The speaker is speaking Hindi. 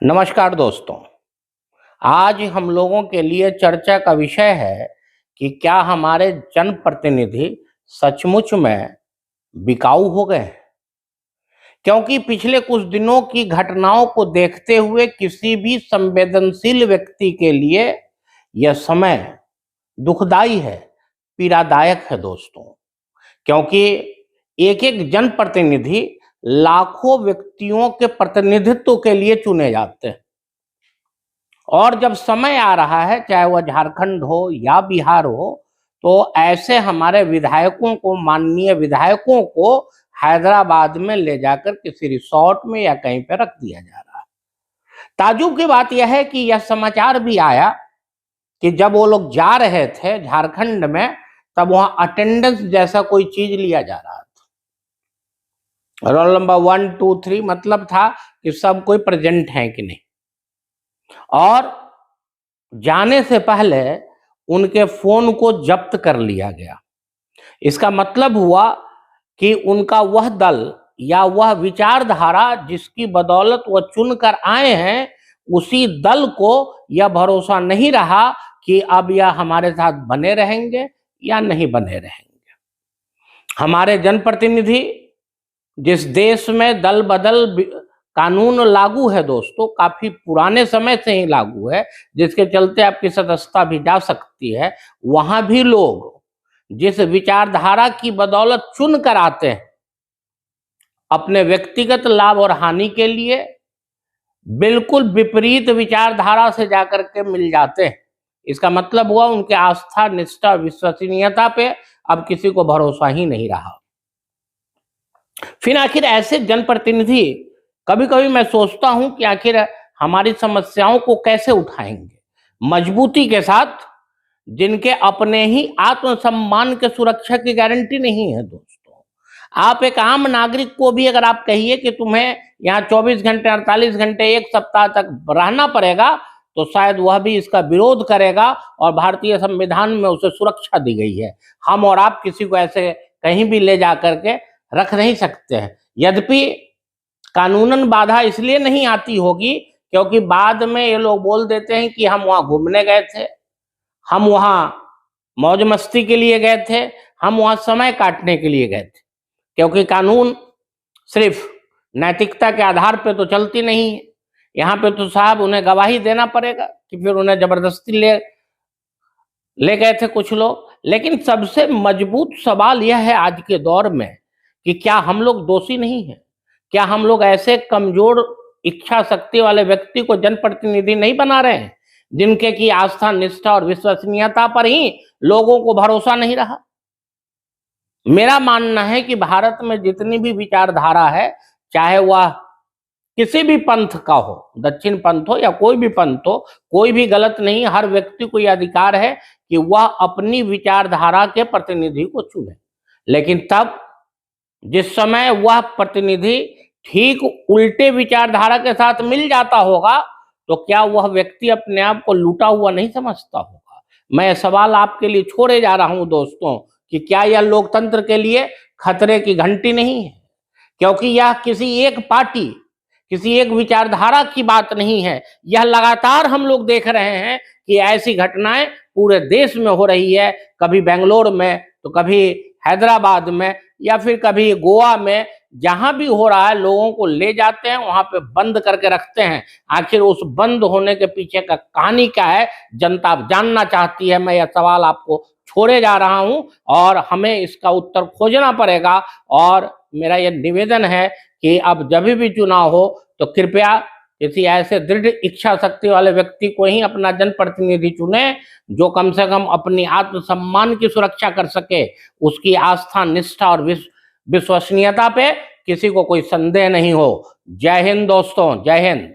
नमस्कार दोस्तों। आज हम लोगों के लिए चर्चा का विषय है कि क्या हमारे जनप्रतिनिधि सचमुच में बिकाऊ हो गए हैं? क्योंकि पिछले कुछ दिनों की घटनाओं को देखते हुए किसी भी संवेदनशील व्यक्ति के लिए यह समय दुखदाई है, पीड़ादायक है दोस्तों। क्योंकि एक एक जनप्रतिनिधि लाखों व्यक्तियों के प्रतिनिधित्व के लिए चुने जाते हैं और जब समय आ रहा है, चाहे वह झारखंड हो या बिहार हो, तो ऐसे हमारे विधायकों को, माननीय विधायकों को हैदराबाद में ले जाकर किसी रिसोर्ट में या कहीं पर रख दिया जा रहा है। ताज्जुब की बात यह है कि यह समाचार भी आया कि जब वो लोग जा रहे थे झारखंड में, तब वहां अटेंडेंस जैसा कोई चीज लिया जा रहा था। रोल नंबर 1, 2, 3 मतलब था कि सब कोई प्रेजेंट है कि नहीं। और जाने से पहले उनके फोन को जब्त कर लिया गया। इसका मतलब हुआ कि उनका वह दल या वह विचारधारा जिसकी बदौलत वह चुनकर आए हैं, उसी दल को यह भरोसा नहीं रहा कि अब यह हमारे साथ बने रहेंगे या नहीं बने रहेंगे। हमारे जनप्रतिनिधि, जिस देश में दल बदल कानून लागू है दोस्तों, काफी पुराने समय से ही लागू है, जिसके चलते आपकी सदस्यता भी जा सकती है, वहां भी लोग जिस विचारधारा की बदौलत चुन कर आते हैं, अपने व्यक्तिगत लाभ और हानि के लिए बिल्कुल विपरीत विचारधारा से जाकर के मिल जाते हैं। इसका मतलब हुआ उनके आस्था, निष्ठा, विश्वसनीयता पे अब किसी को भरोसा ही नहीं रहा। फिर आखिर ऐसे जनप्रतिनिधि, कभी कभी मैं सोचता हूं कि आखिर हमारी समस्याओं को कैसे उठाएंगे मजबूती के साथ, जिनके अपने ही आत्मसम्मान के सुरक्षा की गारंटी नहीं है दोस्तों। आप एक आम नागरिक को भी अगर आप कहिए कि तुम्हें यहाँ 24 घंटे, 48 घंटे, एक सप्ताह तक रहना पड़ेगा, तो शायद वह भी इसका विरोध करेगा। और भारतीय संविधान में उसे सुरक्षा दी गई है। हम और आप किसी को ऐसे कहीं भी ले जा करके रख नहीं सकते हैं। यद्यपि कानूनन बाधा इसलिए नहीं आती होगी क्योंकि बाद में ये लोग बोल देते हैं कि हम वहां घूमने गए थे, हम वहां मौज मस्ती के लिए गए थे, हम वहां समय काटने के लिए गए थे। क्योंकि कानून सिर्फ नैतिकता के आधार पे तो चलती नहीं है। यहाँ पे तो साहब उन्हें गवाही देना पड़ेगा कि फिर उन्हें जबरदस्ती ले गए थे कुछ लोग। लेकिन सबसे मजबूत सवाल यह है आज के दौर में कि क्या हम लोग दोषी नहीं हैं? क्या हम लोग ऐसे कमजोर इच्छा शक्ति वाले व्यक्ति को जनप्रतिनिधि नहीं बना रहे हैं, जिनके की आस्था, निष्ठा और विश्वसनीयता पर ही लोगों को भरोसा नहीं रहा? मेरा मानना है कि भारत में जितनी भी विचारधारा है, चाहे वह किसी भी पंथ का हो, दक्षिण पंथ हो या कोई भी पंथ हो, कोई भी गलत नहीं। हर व्यक्ति को यह अधिकार है कि वह अपनी विचारधारा के प्रतिनिधि को चुने। लेकिन तब जिस समय वह प्रतिनिधि ठीक उल्टे विचारधारा के साथ मिल जाता होगा, तो क्या वह व्यक्ति अपने आप को लूटा हुआ नहीं समझता होगा? मैं सवाल आपके लिए छोड़े जा रहा हूं दोस्तों कि क्या यह लोकतंत्र के लिए खतरे की घंटी नहीं है? क्योंकि यह किसी एक पार्टी, किसी एक विचारधारा की बात नहीं है। यह लगातार हम लोग देख रहे हैं कि ऐसी घटनाएं पूरे देश में हो रही है। कभी बेंगलोर में, तो कभी हैदराबाद में, या फिर कभी गोवा में। जहां भी हो रहा है, लोगों को ले जाते हैं, वहां पे बंद करके रखते हैं। आखिर उस बंद होने के पीछे का कहानी क्या है, जनता जानना चाहती है। मैं यह सवाल आपको छोड़े जा रहा हूं और हमें इसका उत्तर खोजना पड़ेगा। और मेरा यह निवेदन है कि अब जब भी चुनाव हो, तो कृपया किसी ऐसे दृढ़ इच्छा शक्ति वाले व्यक्ति को ही अपना जनप्रतिनिधि चुने, जो कम से कम अपनी आत्मसम्मान की सुरक्षा कर सके। उसकी आस्था, निष्ठा और विश्वसनीयता पे किसी को कोई संदेह नहीं हो। जय हिंद दोस्तों, जय हिंद।